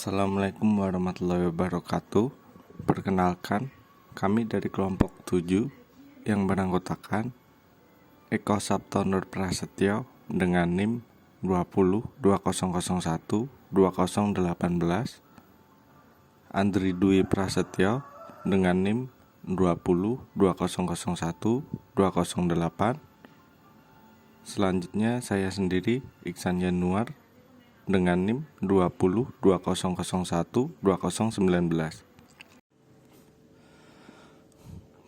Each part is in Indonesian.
Assalamualaikum warahmatullahi wabarakatuh. Perkenalkan, kami dari kelompok 7 yang beranggotakan Eko Sabtonur Prasetyo dengan NIM 2020012018, Andri Dwi Prasetyo dengan NIM 2020012008. Selanjutnya saya sendiri, Iksan Januar, dengan NIM 2020012019.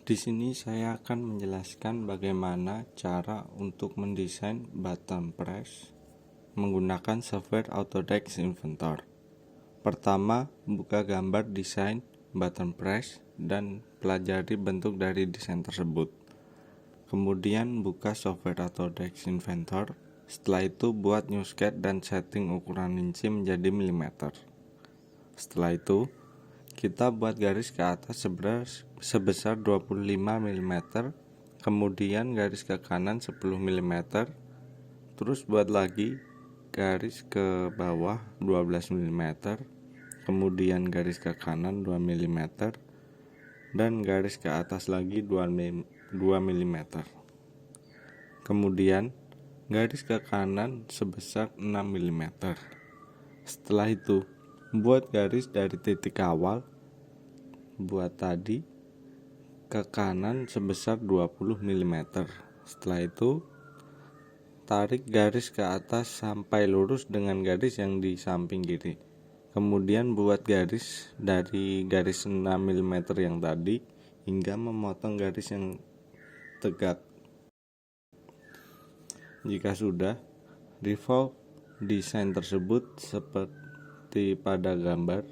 Di sini saya akan menjelaskan bagaimana cara untuk mendesain button press menggunakan software Autodesk Inventor. Pertama, buka gambar desain button press dan pelajari bentuk dari desain tersebut. Kemudian buka software Autodesk Inventor. Setelah itu buat new sketch dan setting ukuran inci menjadi milimeter. Setelah itu kita buat garis ke atas sebesar 25 mm, kemudian garis ke kanan 10 mm, terus buat lagi garis ke bawah 12 mm, kemudian garis ke kanan 2 mm, dan garis ke atas lagi 2 mm. Kemudian garis ke kanan sebesar 6 mm. Setelah itu buat garis dari titik awal buat tadi ke kanan sebesar 20 mm. Setelah itu tarik garis ke atas sampai lurus dengan garis yang di samping kiri. Kemudian buat garis dari garis 6 mm yang tadi hingga memotong garis yang tegak. Jika sudah, revolve desain tersebut seperti pada gambar.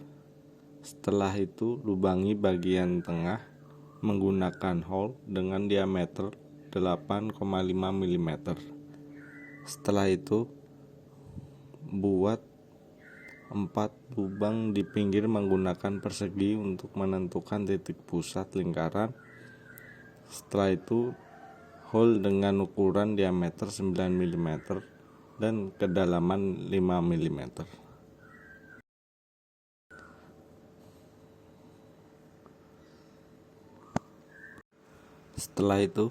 Setelah itu lubangi bagian tengah menggunakan hole dengan diameter 8,5 mm. Setelah itu buat 4 lubang di pinggir menggunakan persegi untuk menentukan titik pusat lingkaran. Setelah itu hole dengan ukuran diameter 9 mm dan kedalaman 5 mm. Setelah itu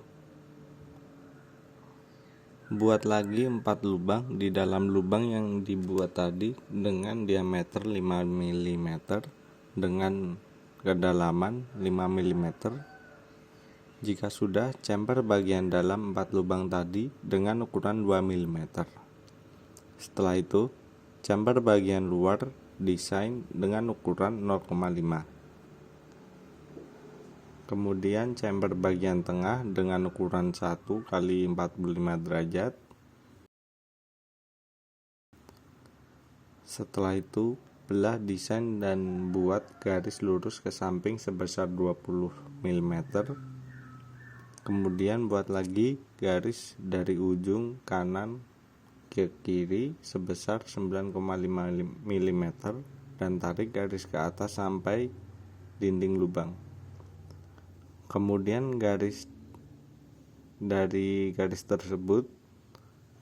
buat lagi 4 lubang di dalam lubang yang dibuat tadi dengan diameter 5 mm dengan kedalaman 5 mm. Jika sudah, chamfer bagian dalam 4 lubang tadi dengan ukuran 2 mm. Setelah itu, chamfer bagian luar desain dengan ukuran 0,5. Kemudian chamfer bagian tengah dengan ukuran 1 kali 45 derajat. Setelah itu, belah desain dan buat garis lurus ke samping sebesar 20 mm. Kemudian buat lagi garis dari ujung kanan ke kiri sebesar 9,5 mm dan tarik garis ke atas sampai dinding lubang. Kemudian garis dari garis tersebut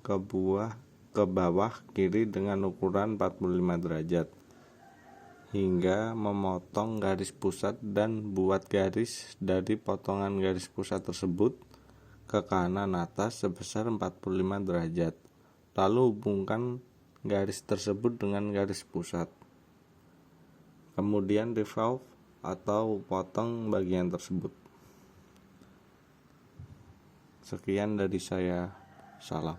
ke bawah kiri dengan ukuran 45 derajat hingga memotong garis pusat dan buat garis dari potongan garis pusat tersebut ke kanan atas sebesar 45 derajat. Lalu hubungkan garis tersebut dengan garis pusat. Kemudian revolve atau potong bagian tersebut. Sekian dari saya. Salam.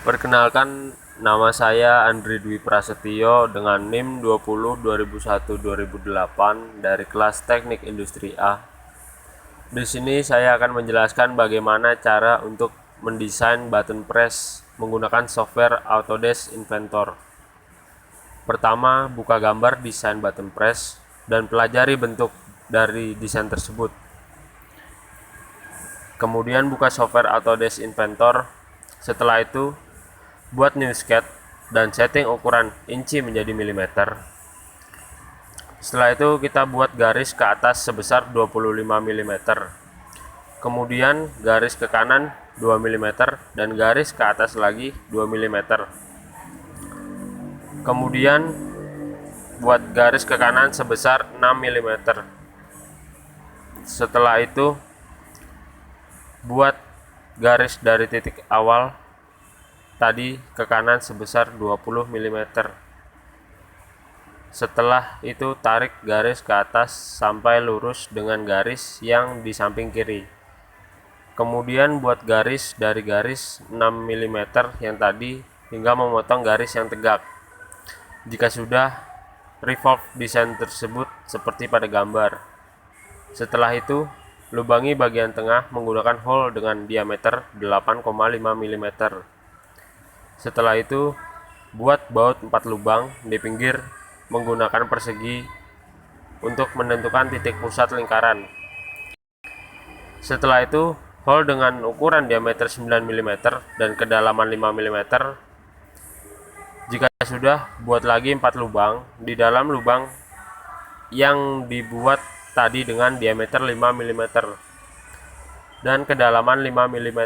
Perkenalkan, nama saya Andri Dwi Prasetyo dengan NIM 202020012008 dari kelas Teknik Industri A. Di sini saya akan menjelaskan bagaimana cara untuk mendesain button press menggunakan software Autodesk Inventor. Pertama, buka gambar desain button press dan pelajari bentuk dari desain tersebut. Kemudian buka software Autodesk Inventor. Setelah itu buat new sketch dan setting ukuran inci menjadi milimeter. Setelah itu kita buat garis ke atas sebesar 25 mm. Kemudian garis ke kanan 2 mm dan garis ke atas lagi 2 mm. Kemudian buat garis ke kanan sebesar 6 mm. Setelah itu buat garis dari titik awal tadi ke kanan sebesar 20 mm. Setelah itu tarik garis ke atas sampai lurus dengan garis yang di samping kiri. Kemudian buat garis dari garis 6 mm yang tadi hingga memotong garis yang tegak. Jika sudah, revolve desain tersebut seperti pada gambar. Setelah itu, lubangi bagian tengah menggunakan hole dengan diameter 8,5 mm. Setelah itu, buat baut 4 lubang di pinggir menggunakan persegi untuk menentukan titik pusat lingkaran. Setelah itu, hole dengan ukuran diameter 9 mm dan kedalaman 5 mm. Jika sudah, buat lagi 4 lubang di dalam lubang yang dibuat tadi dengan diameter 5 mm dan kedalaman 5 mm.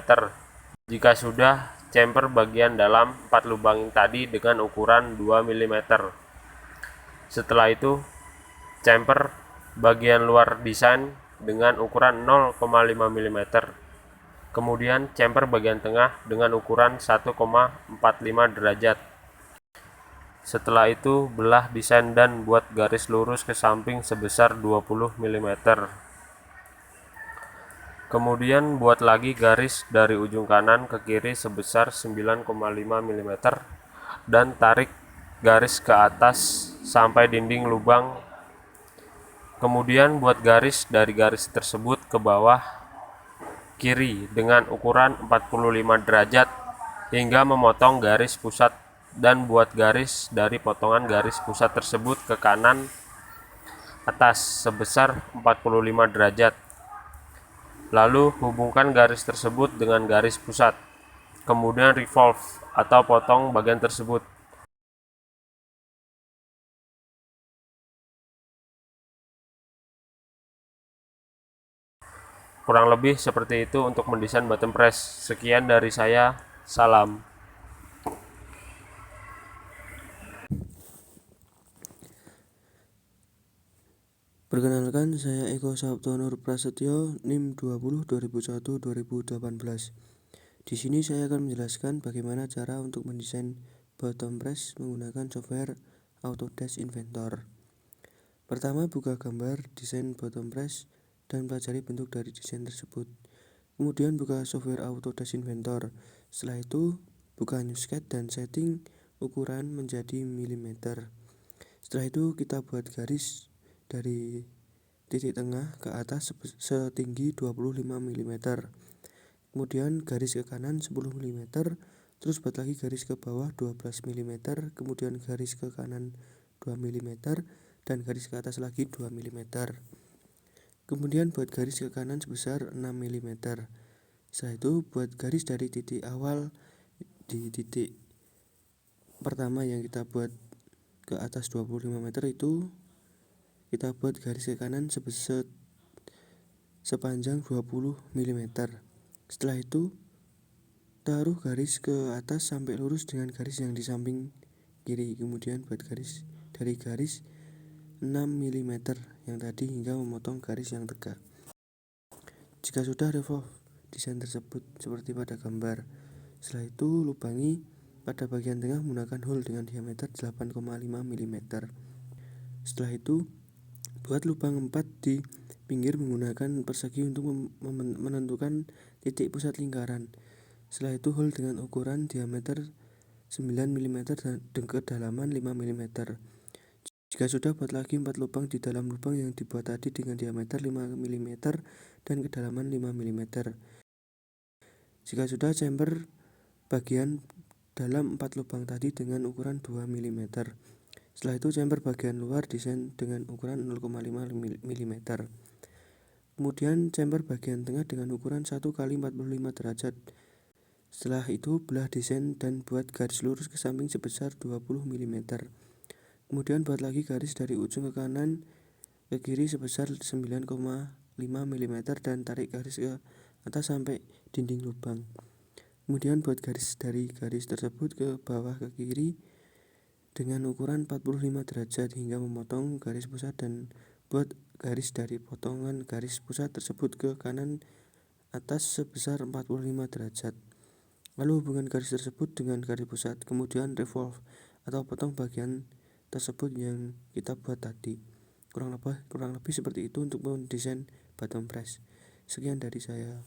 Jika sudah, chamfer bagian dalam 4 lubang tadi dengan ukuran 2 mm. Setelah itu, chamfer bagian luar desain dengan ukuran 0,5 mm. Kemudian chamfer bagian tengah dengan ukuran 1,45 derajat. Setelah itu, belah desain dan buat garis lurus ke samping sebesar 20 mm. Kemudian buat lagi garis dari ujung kanan ke kiri sebesar 9,5 mm dan tarik garis ke atas sampai dinding lubang. Kemudian buat garis dari garis tersebut ke bawah kiri dengan ukuran 45 derajat hingga memotong garis pusat, dan buat garis dari potongan garis pusat tersebut ke kanan atas sebesar 45 derajat. Lalu hubungkan garis tersebut dengan garis pusat. Kemudian revolve atau potong bagian tersebut. Kurang lebih seperti itu untuk mendesain bottom press. Sekian dari saya, salam. Perkenalkan, saya Eko Sabto Nur Prasetyo, NIM 20 2001 2018. Di sini saya akan menjelaskan bagaimana cara untuk mendesain bottom press menggunakan software Autodesk Inventor. Pertama, buka gambar desain bottom press dan pelajari bentuk dari desain tersebut. Kemudian buka software Autodesk Inventor. Setelah itu, buka New Sketch dan setting ukuran menjadi milimeter. Setelah itu, kita buat garis dari titik tengah ke atas setinggi 25 mm. Kemudian garis ke kanan 10 mm, terus buat lagi garis ke bawah 12 mm, kemudian garis ke kanan 2 mm dan garis ke atas lagi 2 mm. Kemudian buat garis ke kanan sebesar 6 mm. Setelah itu buat garis dari titik awal di titik pertama yang kita buat ke atas 25 meter itu kita buat garis ke kanan sepanjang 20 mm. Setelah itu taruh garis ke atas sampai lurus dengan garis yang di samping kiri. Kemudian buat garis dari garis 6 mm yang tadi hingga memotong garis yang tegak. Jika sudah, revolve desain tersebut seperti pada gambar. Setelah itu lubangi pada bagian tengah menggunakan hole dengan diameter 8,5 mm. Setelah itu buat lubang 4 di pinggir menggunakan persegi untuk menentukan titik pusat lingkaran. Setelah itu hole dengan ukuran diameter 9 mm dan kedalaman 5 mm. Jika sudah, buat lagi 4 lubang di dalam lubang yang dibuat tadi dengan diameter 5 mm dan kedalaman 5 mm. Jika sudah, chamfer bagian dalam 4 lubang tadi dengan ukuran 2 mm. Setelah itu chamfer bagian luar desain dengan ukuran 0,5 mm. Kemudian chamfer bagian tengah dengan ukuran 1 x 45 derajat. Setelah itu belah desain dan buat garis lurus ke samping sebesar 20 mm. Kemudian buat lagi garis dari ujung ke kanan ke kiri sebesar 9,5 mm dan tarik garis ke atas sampai dinding lubang. Kemudian buat garis dari garis tersebut ke bawah ke kiri dengan ukuran 45 derajat hingga memotong garis pusat dan buat garis dari potongan garis pusat tersebut ke kanan atas sebesar 45 derajat. Lalu hubungkan garis tersebut dengan garis pusat, kemudian revolve atau potong bagian tersebut yang kita buat tadi. Kurang lebih seperti itu untuk mendesain bottom press. Sekian dari saya.